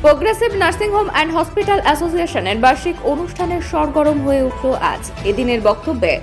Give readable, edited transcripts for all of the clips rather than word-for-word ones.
Progressive nursing home and hospital অ্যাসোসিয়েশনের বার্ষিক অনুষ্ঠানের সরগরম হয়ে উঠল আজ। এদিনের বক্তব্যে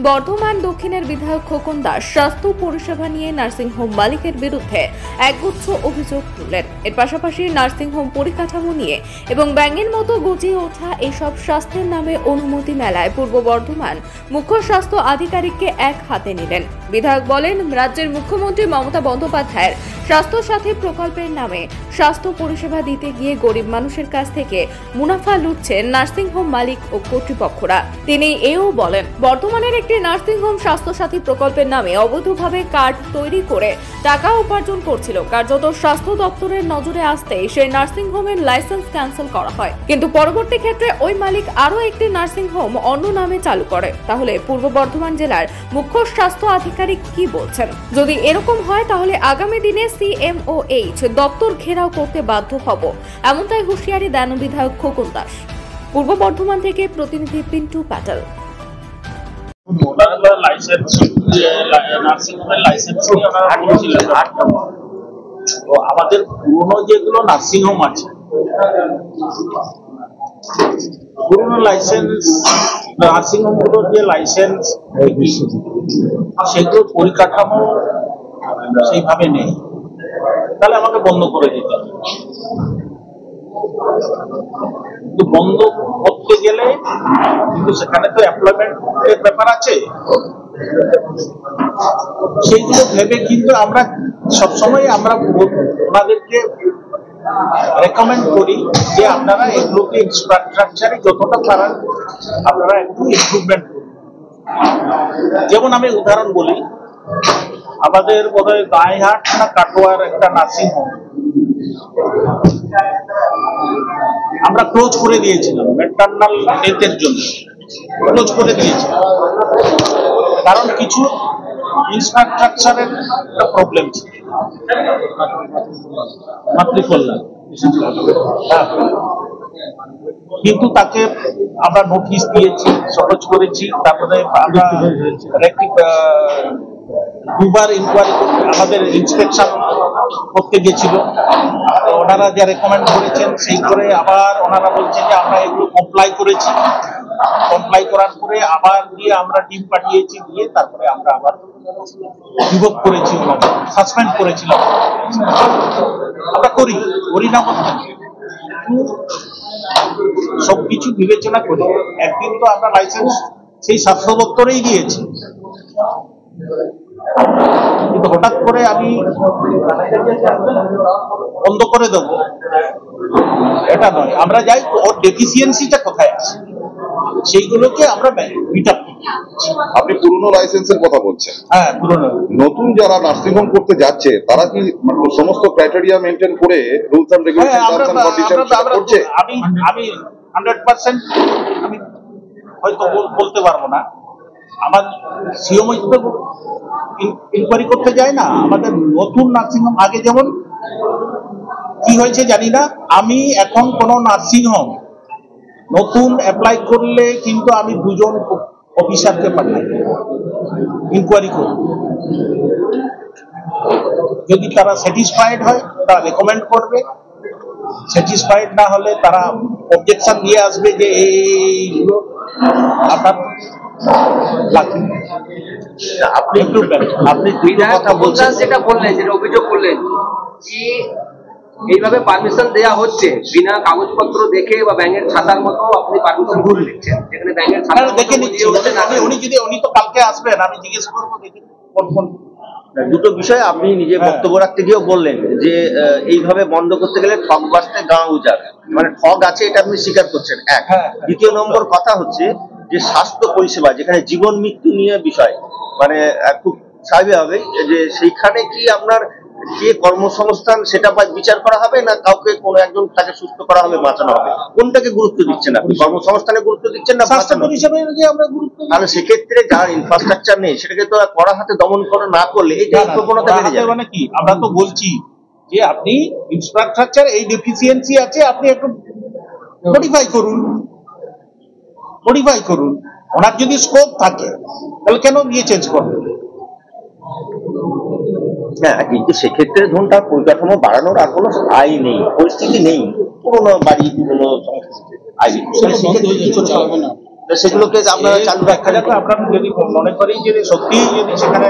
বর্ধমান দক্ষিণের বিধায়ক খোকন দাস স্বাস্থ্য পরিষেবা নিয়ে নার্সিং হোম মালিকের বিরুদ্ধে একগুচ্ছ অভিযোগ তুললেন। এর পাশাপাশি নার্সিং হোম পরিকাঠামো নিয়ে এবং ব্যাঙের মতো গজিয়ে ওঠা এসব স্বাস্থ্যের নামে অনুমতি মেলায় পূর্ব বর্ধমান মুখ্য স্বাস্থ্য আধিকারিককে এক হাতে নিলেন। বিধায়ক বলেন, রাজ্যের মুখ্যমন্ত্রী মমতা বন্দ্যোপাধ্যায়ের স্বাস্থ্য সাথী প্রকল্পের নামে স্বাস্থ্য পরিষেবা দিতে গিয়ে গরিব মানুষের কাছ থেকে মুনাফা লুটছেন নার্সিং হোম মালিক ও কর্তৃপক্ষরা। তিনি এও বলেন, বর্তমানের একটি নার্সিং হোম স্বাস্থ্য সাথী প্রকল্পের নামে অবৈধভাবে কার্ড তৈরি করে টাকা উপার্জন করছিল। কার্যত স্বাস্থ্য দপ্তরের নজরে আসতেই সেই নার্সিং হোমের লাইসেন্স ক্যান্সেল করা হয়, কিন্তু পরবর্তী ক্ষেত্রে ওই মালিক আরও একটি নার্সিং হোম অন্য নামে চালু করে। তাহলে পূর্ব বর্ধমান জেলার মুখ্য স্বাস্থ্য আধিকারিক কি বলছেন? যদি এরকম হয় তাহলে আগামী দিনে CMOH দপ্তর ঘেরাও করতে বাধ্য হব, এমনটাই হুঁশিয়ারি দেন বিধায়ক খোকন দাস। পূর্ব বর্ধমান থেকে প্রতিনিধি পিন্টু প্যাটেল। আমাদের পুরনো যেগুলো নার্সিং হোম আছে, পুরনো লাইসেন্স নার্সিং হোম গুলোর যে লাইসেন্স সেগুলোর পরিকাঠামো সেইভাবে নেই, তাহলে আমাকে বন্ধ করে দিতে হবে। কিন্তু বন্ধ করতে গেলে কিন্তু সেখানে তো এমপ্লয়মেন্টের ব্যাপার আছে, সেইগুলো ভেবে কিন্তু আমরা সবসময় আমরা ওনাদেরকে রেকমেন্ড করি যে আপনারা এগুলোকে ইনফ্রাস্ট্রাকচারে যতটা পারেন আপনারা একটু ইমপ্রুভমেন্ট করুন। যেমন আমি উদাহরণ বলি, আমাদের বোধহয় গাইহাট না কাটোয়ার একটা নার্সিং হোম আমরা ক্লোজ করে দিয়েছিলাম, ম্যাটারনাল ডেথের জন্য ক্লোজ করে দিয়েছিলাম, কারণ কিছু ইনফ্রাস্ট্রাকচারের একটা প্রবলেম ছিল। মাতৃকল্যাণ কিন্তু তাকে আমরা নোটিশ দিয়েছি, সহজ করেছি, তারপরে আমরা দুবার ইনকোয়ারি আমাদের ইন্সপেকশন করতে গেছিল, ওনারা যা রেকমেন্ড করেছেন সেই করে আবার ওনারা বলছেন যে আমরা এগুলো কমপ্লাই করেছি, কমপ্লাই করার পরে আবার দিয়ে আমরা টিম পাঠিয়েছি, দিয়ে তারপরে আমরা আবার বিভোগ করেছি, ওনাকে সাসপেন্ড করেছিলাম। আমরা করি না সবকিছু বিবেচনা করি। একদিন তো আমরা লাইসেন্স সেই স্বাস্থ্য দপ্তরেই দিয়েছি, কিন্তু হঠাৎ করে আমি বন্ধ করে দেব এটা নয়। আমরা যাই ওর ডেফিসিয়েন্সিটা কোথায় আছে সেইগুলোকে আমরা মিট আপ করি। আপনি পুরনো লাইসেন্সের কথা বলছেন। হ্যাঁ, পুরনো। নতুন যারা নার্সিং হোম করতে যাচ্ছে তারা কি সমস্ত ক্রাইটেরিয়া মেনটেন করে রুলস এন্ড রেগুলেশন করছে? আমি 100% আমি হয়তো বলতে পারবো না। আমার সিওমই তো ইনকোয়ারি করতে যায় না। আমাদের নতুন নার্সিং হোম আগে যেমন কি হয়েছে জানি না, আমি এখন কোন নার্সিং হোম নতুন অ্যাপ্লাই করলে কিন্তু আমি 2 জন অফিসারকে পাঠাই ইনকোয়ারি করি। যদি তারা স্যাটিসফাইড হয় তারা রেকমেন্ড করবে, স্যাটিসফাইড না হলে তারা অবজেকশন দিয়ে আসবে যে এইগুলো আপনার আপনি যেটা বললেন, যেটা অভিযোগ করলেন যে এইভাবে পারমিশন দেয়া হচ্ছে বিনা কাগজপত্র দেখে বা ব্যাংকের খাতার মতো আপনি পারমিশন ভুল দিচ্ছেন, যেখানে ব্যাংকের খাতা দেখে নিচ্ছি। উনি তো কালকে আসবেন, আমি জিজ্ঞেস করবো দেখি কোন দুটো বিষয় আপনি নিজে বক্তব্য রাখতে গিয়েও বললেন যে এইভাবে বন্ধ করতে গেলে ঠক বাঁচতে গাঁ উজাড়, মানে ঠক আছে এটা আপনি স্বীকার করছেন এক। দ্বিতীয় নম্বর কথা হচ্ছে যে স্বাস্থ্য পরিষেবা যেখানে জীবন মৃত্যু নিয়ে বিষয়, মানে খুব স্বাভাবিকভাবেই যে সেইখানে কি আপনার যে কর্মসংস্থান সেটা বিচার করা হবে না কাউকে কোনো একজন তাকে সুস্থ করা হবে, বাঁচানো হবে, কোনটাকে গুরুত্ব দিচ্ছেন আপনি? কর্মসংস্থানে গুরুত্ব দিচ্ছেন না বাঁচানো? তাহলে সেক্ষেত্রে যার ইনফ্রাস্ট্রাকচার নেই সেটাকে তো কড়া হাতে দমন করা না করলে এই প্রবণতা বেড়ে যাবে। মানে কি আমরা তো বলছি যে আপনি ইনফ্রাস্ট্রাকচার এই ডেফিসিয়েন্সি আছে, আপনি একটু মডিফাই করুন। ওনার যদি স্কোপ থাকে তাহলে কেন নিয়ে চেঞ্জ করবে? হ্যাঁ, কিন্তু সেক্ষেত্রে ধরুন তার পরিকাঠামো বাড়ানোর আর কোনো আয় নেই, পরিস্থিতি নেই, পুরোনো বাড়ি, পুরোনো সেগুলোকে আপনারা চালু রাখতে আপনারা যদি মনে করি যদি সত্যি যদি সেখানে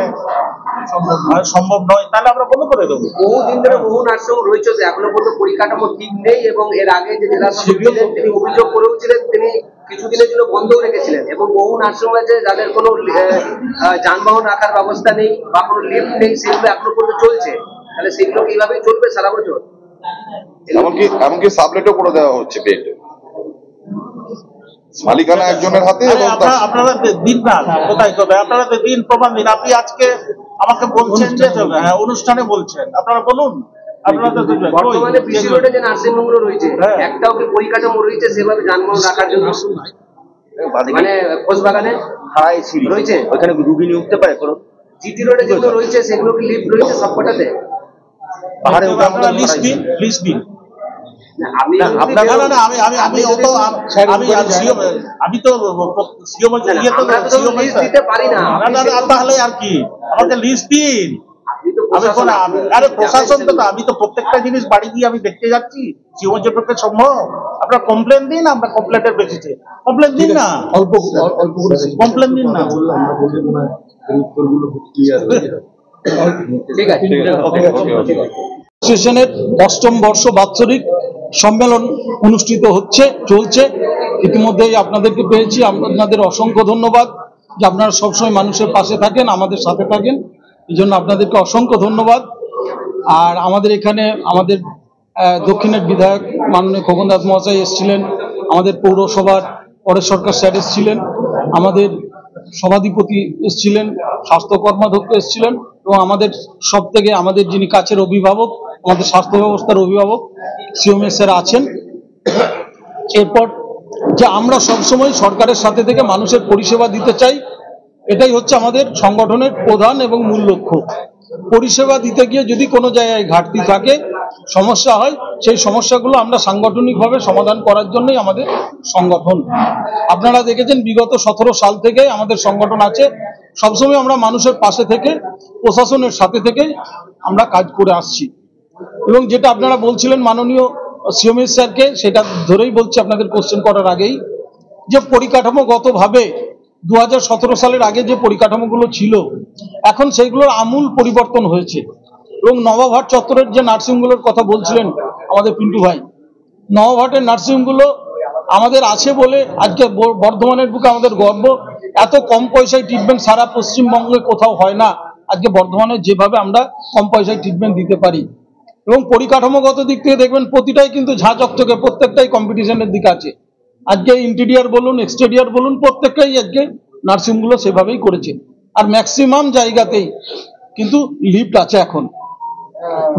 সম্ভব নয় তাহলে আমরা বন্ধ করে দেবো। বহুদিন ধরে বহু নার্সিং রয়েছে যে এখনো পর্যন্ত পরিকাঠামো ঠিক নেই, এবং এর আগে যে জেলা শাসক ছিলেন তিনি অভিযোগ করেও ছিলেন, তিনি কিছুদিনের জন্য বন্ধও রেখেছিলেন, এবং বহু নার্সিং আছে যাদের কোনো যানবাহন রাখার ব্যবস্থা নেই বা কোনো লিফট নেই, সেগুলো এখনো পর্যন্ত চলছে। তাহলে সেগুলো কিভাবে চলবে সারা বছর? এমনকি সাবলেটও করে দেওয়া হচ্ছে বেড, মালিকানা একজনের হাতে। আপনারা দিন না কোথায় করবে, আপনারা দিন প্রমাণ দিন। আপনি আজকে আমাকে বলছেন যে অনুষ্ঠানে বলছেন, আপনারা বলুন। বর্তমানে বিসি রোডে যে নার্সিং হোমগুলো রয়েছে একটাও কি পরিকাঠামো রয়েছে সেভাবে যানবাহন রাখার জন্য? মানে খোঁজবাগানে রয়েছে, ওইখানে রুগী নিয়ে উঠতে পারে। কোনো জিটি রোডে যেগুলো রয়েছে সেগুলো কি লিফট রয়েছে সবকটাতে? পাহাড়ে আপনারা লিস্ট দিন। আমি তো দিতে পারি না, তাহলে আর কি আমাকে লিস্ট দিন। আরে প্রশাসন তো, আমি তো প্রত্যেকটা জিনিস বাড়ি দিয়ে আমি দেখতে যাচ্ছি, সিওমের পক্ষে সম্ভব? আপনারা কমপ্লেন দিন, আমরা কমপ্লেনের বেসিসে কমপ্লেন দিন না, অল্প কমপ্লেন দিন না। ঠিক আছে, অ্যাসোসিয়েশনের 8ম বর্ষ বাৎসরিক সম্মেলন অনুষ্ঠিত চলছে। ইতিমধ্যেই আপনাদেরকে পেয়েছি, আপনাদের অসংখ্য ধন্যবাদ যে আপনারা সবসময় মানুষের পাশে থাকেন, আমাদের সাথে থাকেন, এই জন্য আপনাদেরকে অসংখ্য ধন্যবাদ। আর আমাদের এখানে আমাদের দক্ষিণের বিধায়ক মাননীয় খোকন দাস মহাশয় এসেছিলেন, আমাদের পৌরসভার পরেশ সরকার স্যার এসেছিলেন, আমাদের সভাধিপতি এসেছিলেন, স্বাস্থ্য কর্মাধ্যক্ষ এসেছিলেন, এবং আমাদের সব থেকে আমাদের যিনি কাছের অভিভাবক, আমাদের স্বাস্থ্য ব্যবস্থার অভিভাবক সিওমের স্যার আছেন। এরপর যে আমরা সবসময় সরকারের সাথে থেকে মানুষের পরিষেবা দিতে চাই, এটাই হচ্ছে আমাদের সংগঠনের প্রধান এবং মূল লক্ষ্য। পরিষেবা দিতে গিয়ে যদি কোনো জায়গায় ঘাটতি থাকে, সমস্যা হয়, সেই সমস্যাগুলো আমরা সাংগঠনিকভাবে সমাধান করার জন্যই আমাদের সংগঠন। আপনারা দেখেছেন বিগত 17 সাল থেকে আমাদের সংগঠন আছে। সবসময় আমরা মানুষের পাশে থেকে, প্রশাসনের সাথে থেকে আমরা কাজ করে আসছি। এবং যেটা আপনারা বলছিলেন মাননীয় সিওমের স্যারকে, সেটা ধরেই বলছি আপনাদের কোশ্চেন করার আগেই, যে পরিকাঠামোগতভাবে 2017 সালের আগে যে পরিকাঠামোগুলো ছিল এখন সেইগুলোর আমূল পরিবর্তন হয়েছে। এবং নবাবহাট চত্বরের যে নার্সিংগুলোর কথা বলছিলেন আমাদের পিন্টু ভাই, নবাবহাটের নার্সিংগুলো আমাদের আছে বলে আজকে বর্ধমানের বুকে আমাদের গর্ব। এত কম পয়সায় ট্রিটমেন্ট সারা পশ্চিমবঙ্গে কোথাও হয় না, আজকে বর্ধমানে যেভাবে আমরা কম পয়সায় ট্রিটমেন্ট দিতে পারি। এবং পরিকাঠামোগত দিক থেকে দেখবেন প্রতিটাই কিন্তু ঝাঁ চকচকে, প্রত্যেকটাই কম্পিটিশনের দিকে আছে। আজকে ইন্টেরিয়ার বলুন, এক্সটেরিয়ার বলুন, প্রত্যেকটাই আজকে নার্সিংগুলো সেভাবেই করেছে। আর ম্যাক্সিমাম জায়গাতেই কিন্তু লিফট আছে। এখন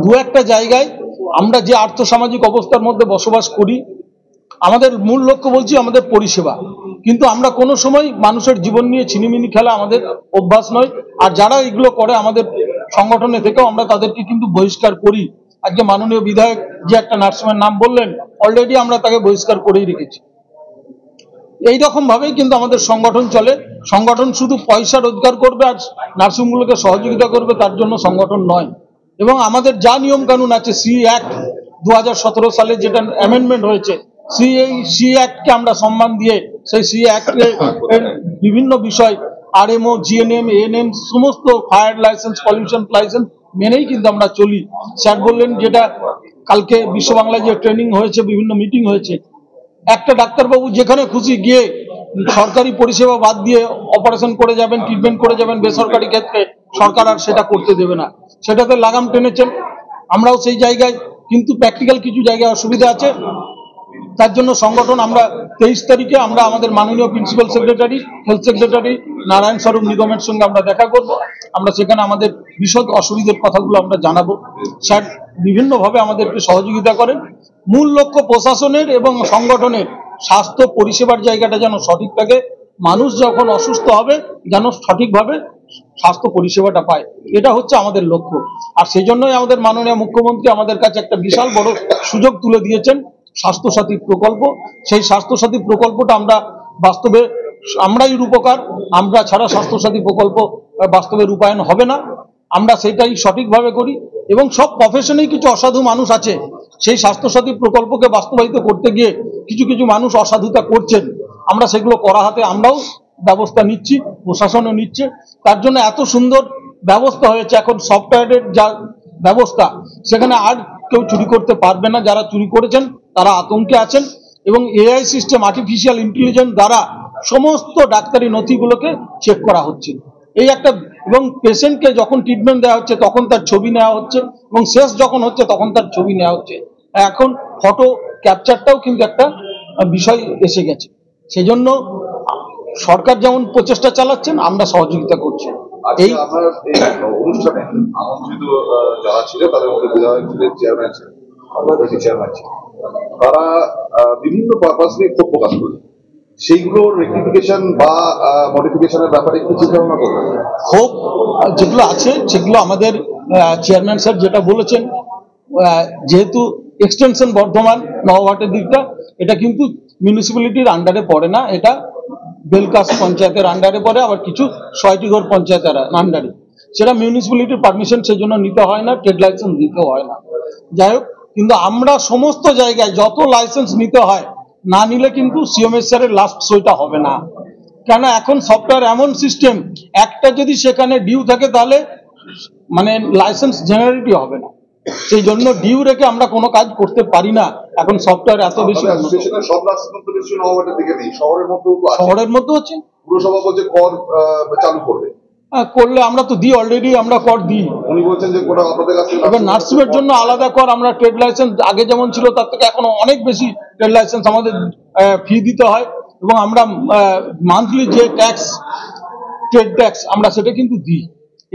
দু একটা জায়গায় আমরা যে আর্থসামাজিক অবস্থার মধ্যে বসবাস করি, আমাদের মূল লক্ষ্য বলছি আমাদের পরিষেবা, কিন্তু আমরা কোনো সময় মানুষের জীবন নিয়ে ছিনিমিনি খেলা আমাদের অভ্যাস নয়। আর যারা এগুলো করে আমাদের সংগঠনে থেকেও আমরা তাদেরকে কিন্তু বহিষ্কার করি। আজকে মাননীয় বিধায়ক যে একটা নার্সিংয়ের নাম বললেন, অলরেডি আমরা তাকে বহিষ্কার করেই রেখেছি। এইরকম ভাবেই কিন্তু আমাদের সংগঠন চলে। সংগঠন শুধু পয়সা রোজগার করবে আর নার্সিংগুলোকে সহযোগিতা করবে তার জন্য সংগঠন নয়। এবং আমাদের যা নিয়ম কানুন আছে, সি অ্যাক্ট 2017 সালে যেটা অ্যামেন্ডমেন্ট হয়েছে, সি অ্যাক্টকে আমরা সম্মান দিয়ে সেই সি অ্যাক্টের বিভিন্ন বিষয় আরএমও, জিএনএম, এএনএম সমস্ত ফায়ার লাইসেন্স, পলিউশন লাইসেন্স মেনেই কিন্তু আমরা চলি। স্যার বললেন যেটা কালকে বিশ্ব বাংলায় যে ট্রেনিং হয়েছে, বিভিন্ন মিটিং হয়েছে, একটা ডাক্তারবাবু যেখানে খুশি গিয়ে সরকারি পরিষেবা বাদ দিয়ে অপারেশন করে যাবেন, ট্রিটমেন্ট করে যাবেন, বেসরকারি ক্ষেত্রে সরকার আর সেটা করতে দেবে না, সেটাতে লাগাম টেনেছেন। আমরাও সেই জায়গায়, কিন্তু প্র্যাকটিক্যাল কিছু জায়গায় অসুবিধা আছে। তার জন্য সংগঠন আমরা 23 তারিখে আমরা আমাদের মাননীয় principal secretary, health secretary Narayan স্বরূপ নিগমের সঙ্গে আমরা দেখা করব। আমরা সেখানে আমাদের বিশদ অসুবিধার কথাগুলো আমরা জানাবো। স্যার বিভিন্নভাবে আমাদেরকে সহযোগিতা করেন। মূল লক্ষ্য প্রশাসনের এবং সংগঠনের স্বাস্থ্য পরিষেবার জায়গাটা যেন সঠিক থাকে, মানুষ যখন অসুস্থ হবে যেন সঠিকভাবে স্বাস্থ্য পরিষেবাটা পায়, এটা হচ্ছে আমাদের লক্ষ্য। আর সেই জন্যই আমাদের মাননীয় মুখ্যমন্ত্রী আমাদের কাছে একটা বিশাল বড় সুযোগ তুলে দিয়েছেন, স্বাস্থ্যসাথী প্রকল্প। সেই স্বাস্থ্যসাথী প্রকল্পটা আমরা বাস্তবে আমরাই রূপকার, আমরা ছাড়া স্বাস্থ্যসাথী প্রকল্প বাস্তবে রূপায়ণ হবে না। আমরা সেটাই সঠিকভাবে করি। এবং সব প্রফেশনেই কিছু অসাধু মানুষ আছে, সেই স্বাস্থ্যসাথী প্রকল্পকে বাস্তবায়িত করতে গিয়ে কিছু কিছু মানুষ অসাধুতা করছেন, আমরা সেগুলো করা হাতে আমরাও ব্যবস্থা নিচ্ছি, প্রশাসনও নিচ্ছে। তার জন্য এত সুন্দর ব্যবস্থা হয়েছে, এখন সফটওয়্যারের যা ব্যবস্থা সেখানে আর কেউ চুরি করতে পারবে না। যারা চুরি করেছেন তারা আতঙ্কে আছেন এবং এআই সিস্টেম, আর্টিফিশিয়াল ইন্টেলিজেন্স দ্বারা সমস্ত ডাক্তারি নথিগুলোকে চেক করা হচ্ছে। এই একটা, এবং পেশেন্টকে যখন ট্রিটমেন্ট দেওয়া হচ্ছে তখন তার ছবি নেওয়া হচ্ছে এবং শেষ যখন হচ্ছে তখন তার ছবি নেওয়া হচ্ছে। এখন ফটো ক্যাপচারটাও কিন্তু একটা বিষয় এসে গেছে। সেই জন্য সরকার যেমন প্রচেষ্টা চালাচ্ছেন, আমরা সহযোগিতা করছি। এই আপনার এই অনুষ্ঠানে আমন্ত্রিত যারা ছিল তাদের মধ্যে বিধায়ক ছিলেন, চেয়ারম্যান ছিলেন, চেয়ারম্যান ছিলেন, তারা বিভিন্ন পারপাস নিয়ে ক্ষোভ প্রকাশ করেন। সেইগুলোর রেকটিফিকেশন বা মডিফিকেশনের ব্যাপারে কি চিন্তা ভাবনা করবেন? ক্ষোভ যেগুলো আছে সেগুলো আমাদের চেয়ারম্যান স্যার যেটা বলেছেন, যেহেতু এক্সটেনশন বর্ধমান নওয়াহাটের দিকটা, এটা কিন্তু মিউনিসিপ্যালিটির আন্ডারে পড়ে না, এটা বেলকাস পঞ্চায়েতের আন্ডারে পড়ে, আবার কিছু সয়টিগড় পঞ্চায়েতের আন্ডারে। সেটা মিউনিসিপ্যালিটির পারমিশন সেজন্য নিতে হয় না, ট্রেড লাইসেন্স দিতেও হয় না। যাই হোক, কিন্তু আমরা সমস্ত জায়গায় যত লাইসেন্স নিতে হয়, না নিলে কিন্তু সিএমএসআর এর লাস্ট সইটা হবে না। কেন, এখন সফটওয়্যার এমন সিস্টেম, একটা যদি সেখানে ডিউ থাকে তাহলে মানে লাইসেন্স জেনারেটই হবে না। সেই জন্য ডিউ রেখে আমরা কোনো কাজ করতে পারি না। এখন সফটওয়্যার এত বেশি, সব নার্সিং নওয়াহাটের দিকে নেই, শহরের মধ্যেও তো আছে। শহরের মধ্যে হচ্ছে, পুরসভা বলছে কর চালু করবে। করলে আমরা তো দিই, অলরেডি আমরা কর দিই। উনি বলছেন যে কোটা আপনাদের কাছে, এবার নার্সিংয়ের জন্য আলাদা কর, আমরা ট্রেড লাইসেন্স আগে যেমন ছিল তার থেকে এখন অনেক বেশি ট্রেড লাইসেন্স আমাদের ফি দিতে হয়, এবং আমরা মান্থলি যে ট্যাক্স, ট্রেড ট্যাক্স, আমরা সেটা কিন্তু দিই।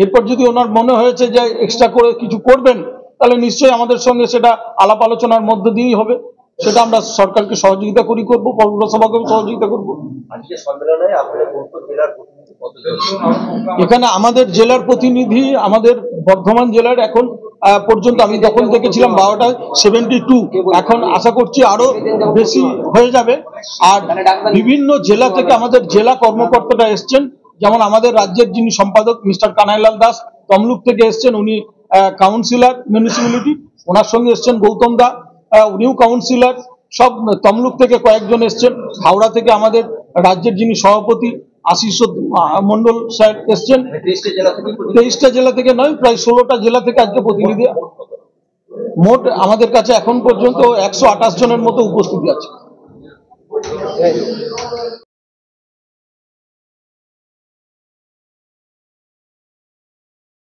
এরপর যদি ওনার মনে হয়েছে যে এক্সট্রা করে কিছু করবেন, তাহলে নিশ্চয়ই আমাদের সঙ্গে সেটা আলাপ আলোচনার মধ্য দিয়েই হবে। সেটা আমরা সরকারকে সহযোগিতা করবো, পৌরসভাকেও সহযোগিতা করবো। এখানে আমাদের জেলার প্রতিনিধি, আমাদের বর্ধমান জেলার এখন পর্যন্ত আমি যখন দেখেছিলাম 12টা 72, এখন আশা করছি আরো বেশি হয়ে যাবে। আর বিভিন্ন জেলা থেকে আমাদের জেলা কর্মকর্তারা এসছেন, যেমন আমাদের রাজ্যের যিনি সম্পাদক মিস্টার কানাইলাল দাস তমলুক থেকে এসছেন, উনি কাউন্সিলর মিউনিসিপ্যালিটি, ওনার সঙ্গে এসছেন গৌতম দা, উনিও কাউন্সিলর, সব তমলুক থেকে কয়েকজন এসছেন। হাওড়া থেকে আমাদের রাজ্যের যিনি সভাপতি আশিস মন্ডল স্যার এসছেন। 23টা জেলা থেকে নয়, প্রায় 16টা জেলা থেকে আজকে প্রতিনিধি। মোট আমাদের কাছে এখন পর্যন্ত 128 জনের মতো উপস্থিতি আছে।